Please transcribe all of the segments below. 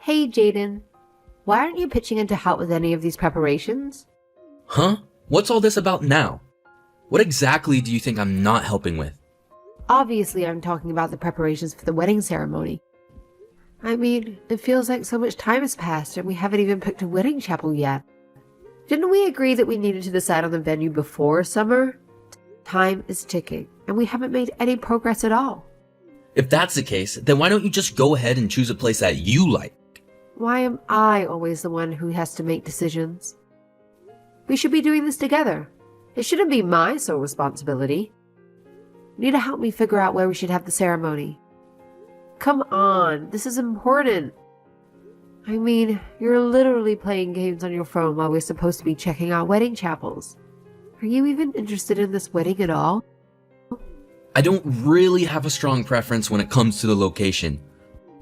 Hey, Jaden. Why aren't you pitching in to help with any of these preparations? Huh? What's all this about now? What exactly do you think I'm not helping with? Obviously, I'm talking about the preparations for the wedding ceremony. I mean, it feels like so much time has passed and we haven't even picked a wedding chapel yet. Didn't we agree that we needed to decide on the venue before summer? Time is ticking, and we haven't made any progress at all. If that's the case, then why don't you just go ahead and choose a place that you like? Why am I always the one who has to make decisions? We should be doing this together. It shouldn't be my sole responsibility. You need to help me figure out where we should have the ceremony. Come on, this is important. I mean, you're literally playing games on your phone while we're supposed to be checking out wedding chapels. Are you even interested in this wedding at all? I don't really have a strong preference when it comes to the location.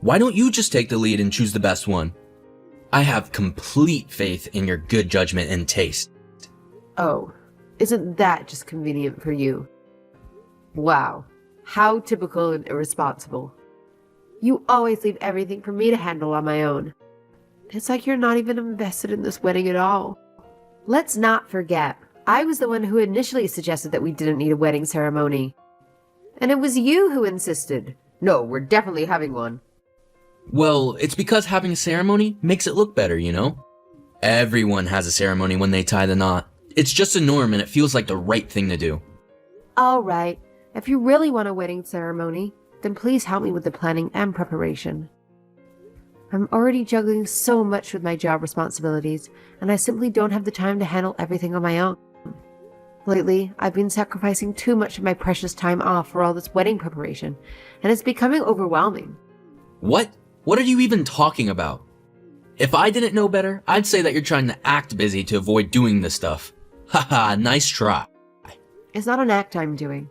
Why don't you just take the lead and choose the best one? I have complete faith in your good judgment and taste. Oh, isn't that just convenient for you? Wow, how typical and irresponsible. You always leave everything for me to handle on my own. It's like you're not even invested in this wedding at all. Let's not forget, I was the one who initially suggested that we didn't need a wedding ceremony. And it was you who insisted. No, we're definitely having one. Well, it's because having a ceremony makes it look better, you know? Everyone has a ceremony when they tie the knot. It's just a norm and it feels like the right thing to do. All right, if you really want a wedding ceremony, then please help me with the planning and preparation. I'm already juggling so much with my job responsibilities, and I simply don't have the time to handle everything on my own. Lately, I've been sacrificing too much of my precious time off for all this wedding preparation, and it's becoming overwhelming. What? What are you even talking about? If I didn't know better, I'd say that you're trying to act busy to avoid doing this stuff. Haha, nice try. It's not an act I'm doing.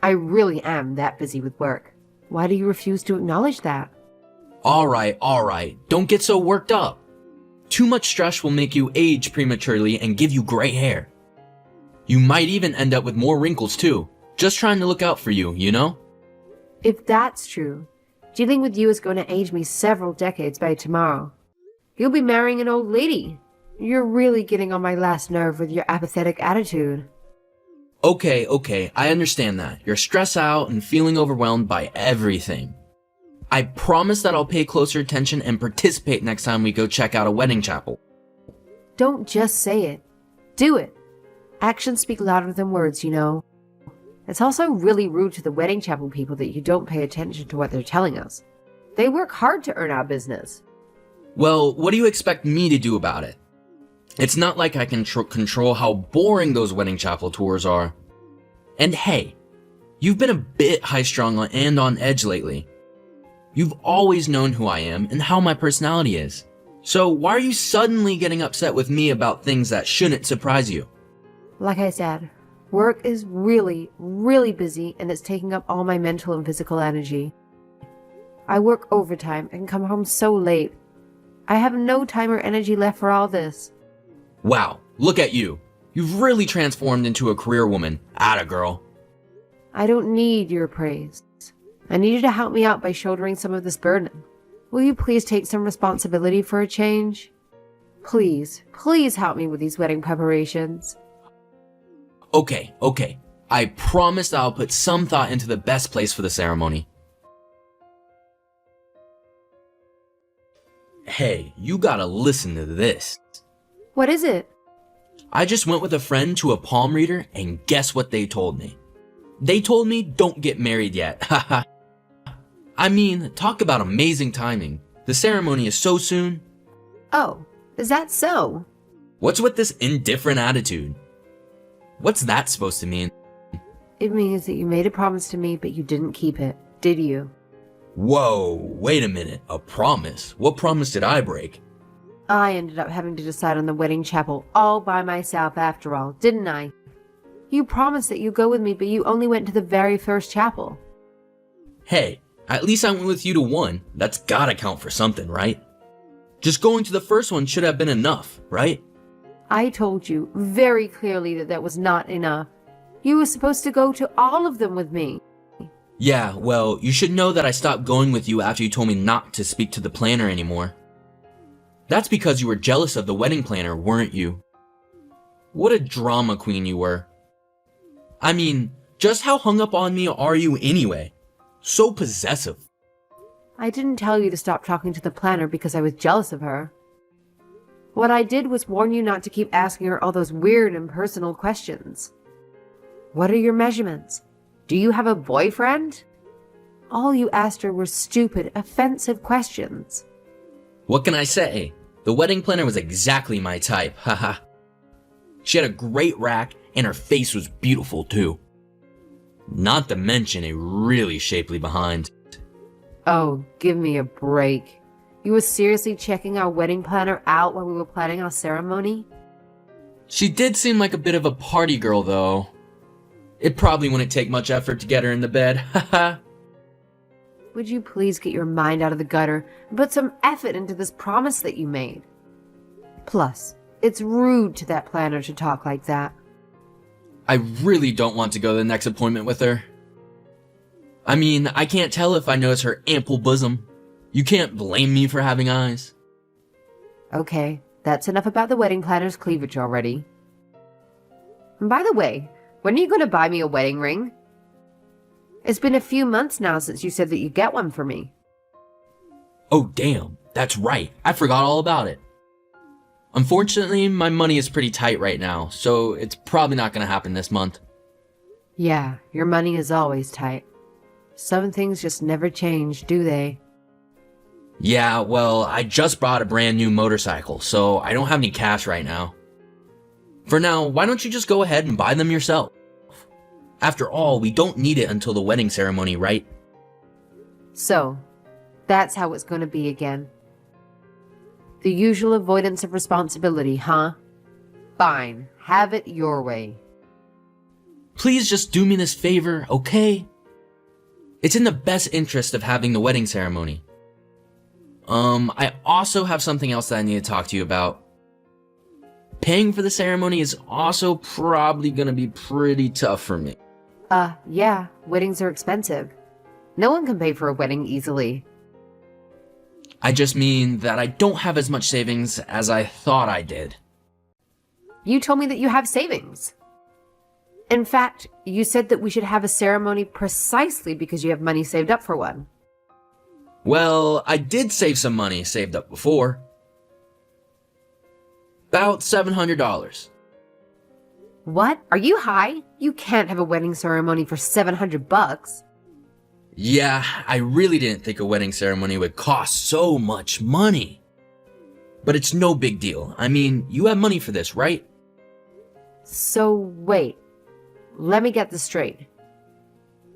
I really am that busy with work. Why do you refuse to acknowledge that? Alright. Don't get so worked up. Too much stress will make you age prematurely and give you gray hair. You might even end up with more wrinkles too. Just trying to look out for you, you know? If that's true, dealing with you is going to age me several decades by tomorrow. You'll be marrying an old lady. You're really getting on my last nerve with your apathetic attitude. Okay, I understand that. You're stressed out and feeling overwhelmed by everything. I promise that I'll pay closer attention and participate next time we go check out a wedding chapel. Don't just say it. Do it. Actions speak louder than words, you know. It's also really rude to the wedding chapel people that you don't pay attention to what they're telling us. They work hard to earn our business. Well, what do you expect me to do about it? It's not like I can control how boring those wedding chapel tours are. And hey, you've been a bit high-strung and on edge lately. You've always known who I am and how my personality is. So why are you suddenly getting upset with me about things that shouldn't surprise you? Like I said, work is really, really busy and it's taking up all my mental and physical energy. I work overtime and come home so late. I have no time or energy left for all this. Wow, look at you. You've really transformed into a career woman. Atta girl. I don't need your praise. I need you to help me out by shouldering some of this burden. Will you please take some responsibility for a change? Please help me with these wedding preparations. Okay. I promise that I'll put some thought into the best place for the ceremony. Hey, you gotta listen to this. What is it? I just went with a friend to a palm reader and guess what they told me? They told me don't get married yet, haha. I mean, talk about amazing timing. The ceremony is so soon. Oh, is that so? What's with this indifferent attitude? What's that supposed to mean? It means that you made a promise to me, but you didn't keep it, did you? Whoa, wait a minute, a promise? What promise did I break? I ended up having to decide on the wedding chapel all by myself after all, didn't I? You promised that you'd go with me, but you only went to the very first chapel. Hey, at least I went with you to one. That's gotta count for something, right? Just going to the first one should have been enough, right? I told you very clearly that that was not enough. You were supposed to go to all of them with me. Yeah, well, you should know that I stopped going with you after you told me not to speak to the planner anymore. That's because you were jealous of the wedding planner, weren't you? What a drama queen you were. I mean, just how hung up on me are you anyway? So possessive. I didn't tell you to stop talking to the planner because I was jealous of her. What I did was warn you not to keep asking her all those weird impersonal questions. What are your measurements? Do you have a boyfriend? All you asked her were stupid, offensive questions. What can I say? The wedding planner was exactly my type, haha. She had a great rack and her face was beautiful too. Not to mention a really shapely behind. Oh, give me a break. You were seriously checking our wedding planner out while we were planning our ceremony? She did seem like a bit of a party girl though. It probably wouldn't take much effort to get her in the bed, haha. Would you please get your mind out of the gutter and put some effort into this promise that you made? Plus, it's rude to that planner to talk like that. I really don't want to go to the next appointment with her. I mean, I can't tell if I notice her ample bosom. You can't blame me for having eyes. Okay, that's enough about the wedding planner's cleavage already. And by the way, when are you going to buy me a wedding ring? It's been a few months now since you said that you'd get one for me. Oh damn, that's right. I forgot all about it. Unfortunately, my money is pretty tight right now, so it's probably not going to happen this month. Yeah, your money is always tight. Some things just never change, do they? Yeah, well, I just bought a brand new motorcycle, so I don't have any cash right now. For now, why don't you just go ahead and buy them yourself? After all, we don't need it until the wedding ceremony, right? So, that's how it's going to be again. The usual avoidance of responsibility, huh? Fine, have it your way. Please just do me this favor, okay? It's in the best interest of having the wedding ceremony. I also have something else that I need to talk to you about. Paying for the ceremony is also probably gonna be pretty tough for me. Yeah, weddings are expensive. No one can pay for a wedding easily. I just mean that I don't have as much savings as I thought I did. You told me that you have savings. In fact, you said that we should have a ceremony precisely because you have money saved up for one. Well, I did save some money saved up before. About $700. What? Are you high? You can't have a wedding ceremony for $700. Yeah, I really didn't think a wedding ceremony would cost so much money. But it's no big deal. I mean, you have money for this, right? So wait, let me get this straight.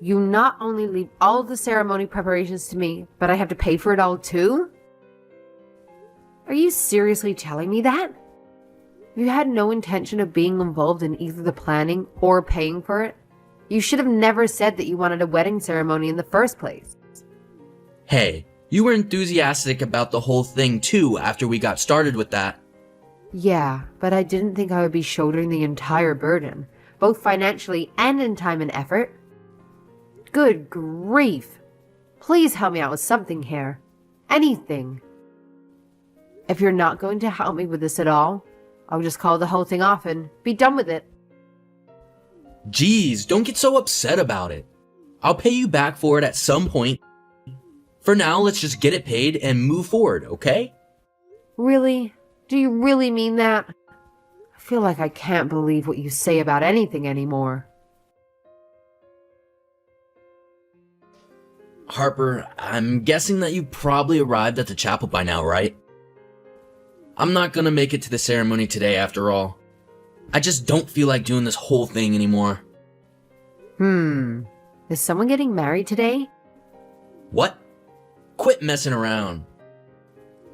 You not only leave all of the ceremony preparations to me, but I have to pay for it all too? Are you seriously telling me that? You had no intention of being involved in either the planning or paying for it? You should have never said that you wanted a wedding ceremony in the first place. Hey, you were enthusiastic about the whole thing too after we got started with that. Yeah, but I didn't think I would be shouldering the entire burden, both financially and in time and effort. Good grief. Please help me out with something here. Anything. If you're not going to help me with this at all, I'll just call the whole thing off and be done with it. Geez, don't get so upset about it. I'll pay you back for it at some point. For now, let's just get it paid and move forward, okay? Really? Do you really mean that? I feel like I can't believe what you say about anything anymore. Harper, I'm guessing that you probably arrived at the chapel by now, right? I'm not gonna make it to the ceremony today after all. I just don't feel like doing this whole thing anymore. Is someone getting married today? What? Quit messing around.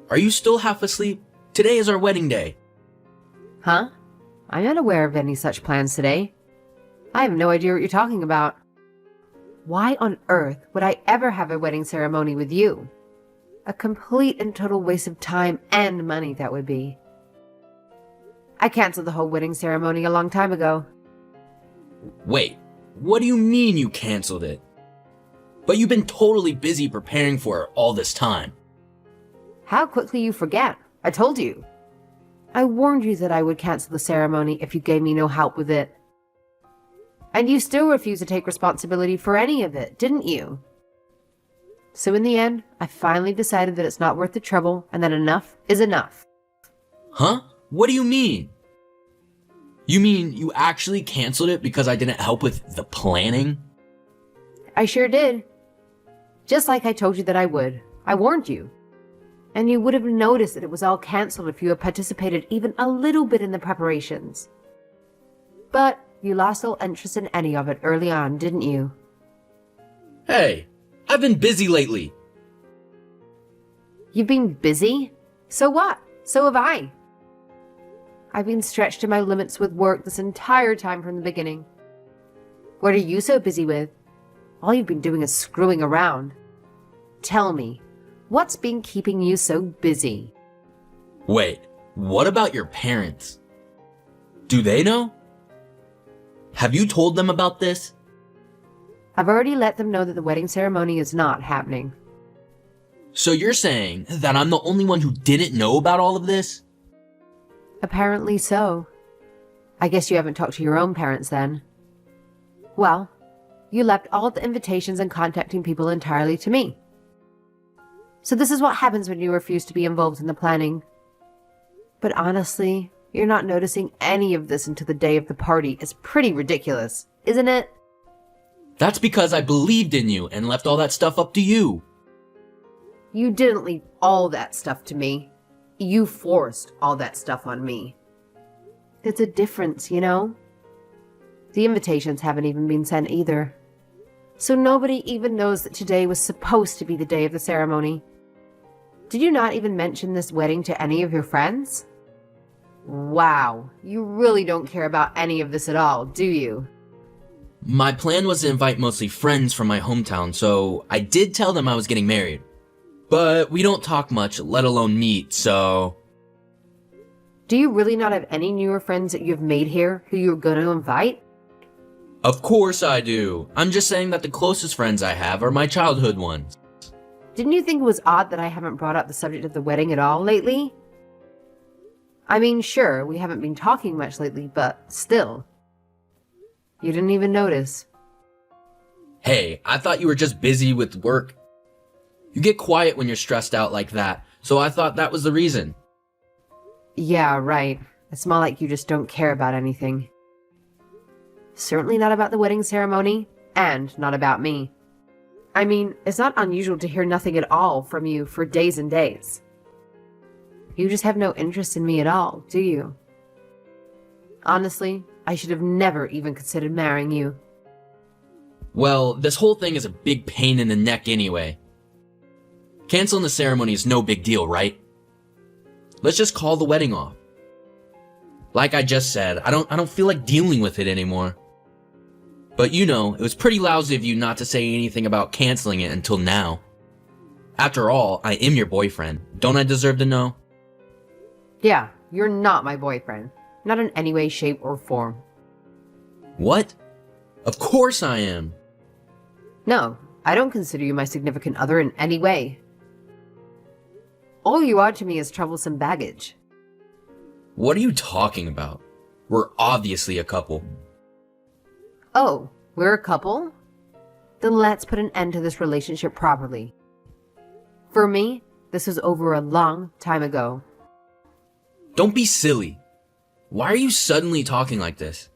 Are you still half asleep? Today is our wedding day. Huh? I'm not aware of any such plans today. I have no idea what you're talking about. Why on earth would I ever have a wedding ceremony with you? A complete and total waste of time and money that would be. I canceled the whole wedding ceremony a long time ago. Wait, what do you mean you canceled it? But you've been totally busy preparing for it all this time. How quickly you forget. I told you. I warned you that I would cancel the ceremony if you gave me no help with it. And you still refused to take responsibility for any of it, didn't you? So in the end, I finally decided that it's not worth the trouble and that enough is enough. Huh? What do you mean? You mean you actually canceled it because I didn't help with the planning? I sure did. Just like I told you that I would. I warned you. And you would have noticed that it was all cancelled if you had participated even a little bit in the preparations. But you lost all interest in any of it early on, didn't you? Hey, I've been busy lately. You've been busy? So what? So have I. I've been stretched to my limits with work this entire time from the beginning. What are you so busy with? All you've been doing is screwing around. Tell me, what's been keeping you so busy? Wait, what about your parents? Do they know? Have you told them about this? I've already let them know that the wedding ceremony is not happening. So you're saying that I'm the only one who didn't know about all of this? Apparently so. I guess you haven't talked to your own parents then. Well, you left all the invitations and contacting people entirely to me. So this is what happens when you refuse to be involved in the planning. But honestly, you're not noticing any of this until the day of the party. It's pretty ridiculous, isn't it? That's because I believed in you and left all that stuff up to you. You didn't leave all that stuff to me. You forced all that stuff on me. There's a difference, you know? The invitations haven't even been sent either. So nobody even knows that today was supposed to be the day of the ceremony. Did you not even mention this wedding to any of your friends? Wow, you really don't care about any of this at all, do you? My plan was to invite mostly friends from my hometown, so I did tell them I was getting married. But we don't talk much, let alone meet, so... Do you really not have any newer friends that you've made here who you're going to invite? Of course I do. I'm just saying that the closest friends I have are my childhood ones. Didn't you think it was odd that I haven't brought up the subject of the wedding at all lately? I mean, sure, we haven't been talking much lately, but still. You didn't even notice. Hey, I thought you were just busy with work. You get quiet when you're stressed out like that, so I thought that was the reason. Yeah, right. It's more like you just don't care about anything. Certainly not about the wedding ceremony, and not about me. I mean, it's not unusual to hear nothing at all from you for days and days. You just have no interest in me at all, do you? Honestly, I should have never even considered marrying you. Well, this whole thing is a big pain in the neck anyway. Canceling the ceremony is no big deal, right? Let's just call the wedding off. Like I just said, I don't feel like dealing with it anymore. But you know, it was pretty lousy of you not to say anything about canceling it until now. After all, I am your boyfriend. Don't I deserve to know? Yeah, you're not my boyfriend. Not in any way, shape, or form. What? Of course I am. No, I don't consider you my significant other in any way. All you are to me is troublesome baggage. What are you talking about? We're obviously a couple. Oh, we're a couple? Then let's put an end to this relationship properly. For me, this was over a long time ago. Don't be silly. Why are you suddenly talking like this?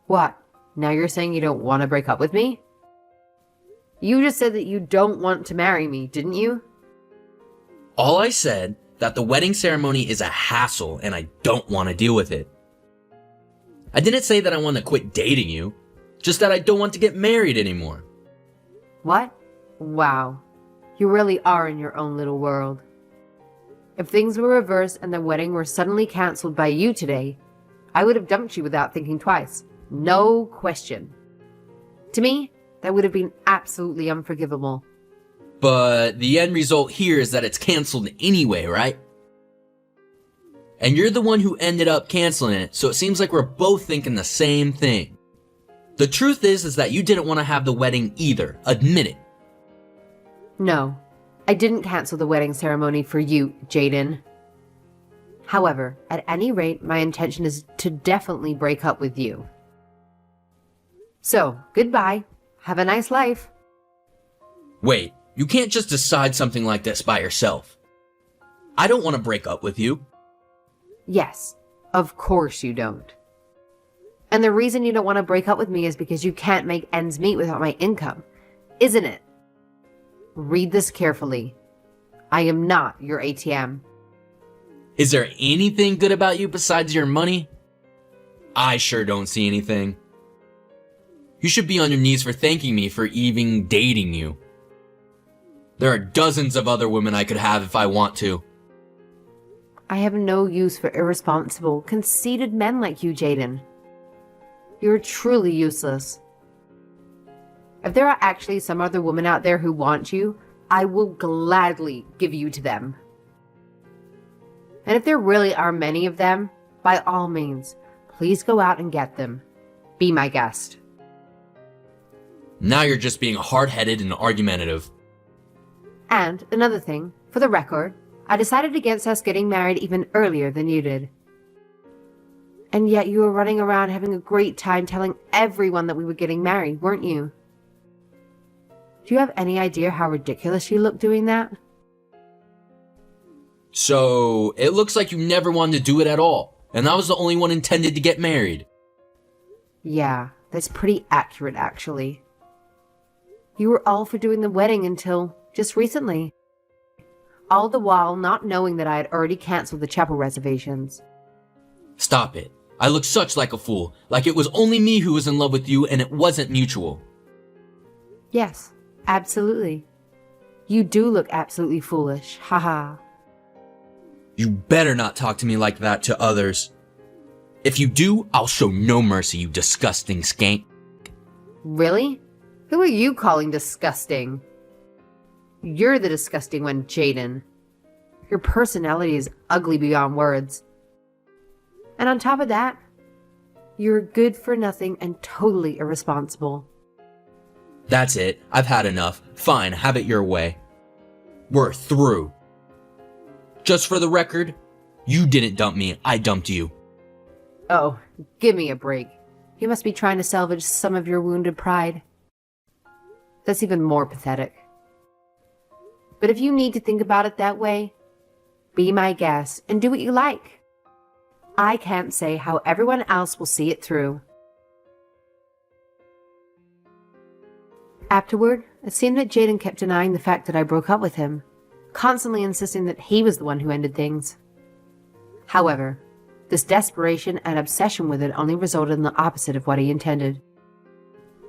What? Now you're saying you don't want to break up with me? You just said that you don't want to marry me, didn't you? All I said that the wedding ceremony is a hassle and I don't want to deal with it. I didn't say that I want to quit dating you, just that I don't want to get married anymore. What? Wow. You really are in your own little world. If things were reversed and the wedding were suddenly cancelled by you today, I would have dumped you without thinking twice. No question. To me, that would have been absolutely unforgivable. But the end result here is that it's canceled anyway, right? And you're the one who ended up canceling it, so it seems like we're both thinking the same thing. The truth is that you didn't want to have the wedding either. Admit it. No, I didn't cancel the wedding ceremony for you, Jaden. However, at any rate, my intention is to definitely break up with you. So, goodbye. Have a nice life. Wait, you can't just decide something like this by yourself. I don't want to break up with you. Yes, of course you don't. And the reason you don't want to break up with me is because you can't make ends meet without my income, isn't it? Read this carefully. I am not your ATM. Is there anything good about you besides your money? I sure don't see anything. You should be on your knees for thanking me for even dating you. There are dozens of other women I could have if I want to. I have no use for irresponsible, conceited men like you, Jaden. You're truly useless. If there are actually some other women out there who want you, I will gladly give you to them. And if there really are many of them, by all means, please go out and get them. Be my guest. Now you're just being hard-headed and argumentative. And another thing, for the record, I decided against us getting married even earlier than you did. And yet you were running around having a great time telling everyone that we were getting married, weren't you? Do you have any idea how ridiculous you look doing that? So, it looks like you never wanted to do it at all, and I was the only one intended to get married. Yeah, that's pretty accurate, actually. You were all for doing the wedding until just recently. All the while not knowing that I had already cancelled the chapel reservations. Stop it. I look such like a fool, like it was only me who was in love with you and it wasn't mutual. Yes, absolutely. You do look absolutely foolish, haha. You better not talk to me like that to others. If you do, I'll show no mercy, you disgusting skank. Really? Who are you calling disgusting? You're the disgusting one, Jaden. Your personality is ugly beyond words. And on top of that, you're good for nothing and totally irresponsible. That's it. I've had enough. Fine, have it your way. We're through. Just for the record, you didn't dump me, I dumped you. Oh, give me a break. You must be trying to salvage some of your wounded pride. That's even more pathetic. But if you need to think about it that way, be my guest and do what you like. I can't say how everyone else will see it through. Afterward, it seemed that Jaden kept denying the fact that I broke up with him, constantly insisting that he was the one who ended things. However, this desperation and obsession with it only resulted in the opposite of what he intended.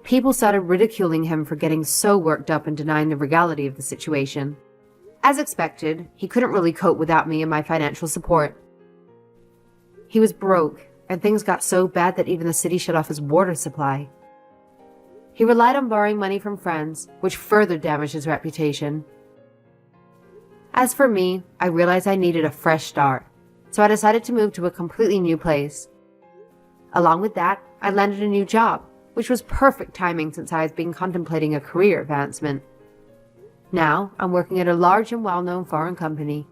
People started ridiculing him for getting so worked up and denying the reality of the situation. As expected, he couldn't really cope without me and my financial support. He was broke, and things got so bad that even the city shut off his water supply. He relied on borrowing money from friends, which further damaged his reputation. As for me, I realized I needed a fresh start, so I decided to move to a completely new place. Along with that, I landed a new job, which was perfect timing since I had been contemplating a career advancement. Now, I'm working at a large and well-known foreign company.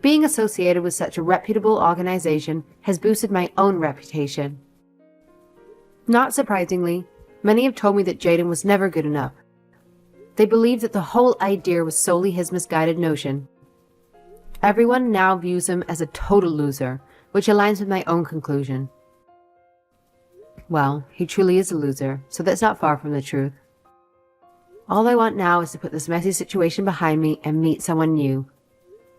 Being associated with such a reputable organization has boosted my own reputation. Not surprisingly, many have told me that Jaden was never good enough. They believed that the whole idea was solely his misguided notion. Everyone now views him as a total loser, which aligns with my own conclusion. Well, he truly is a loser, so that's not far from the truth. All I want now is to put this messy situation behind me and meet someone new.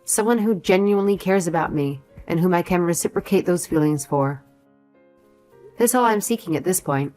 Someone who genuinely cares about me and whom I can reciprocate those feelings for. That's all I'm seeking at this point.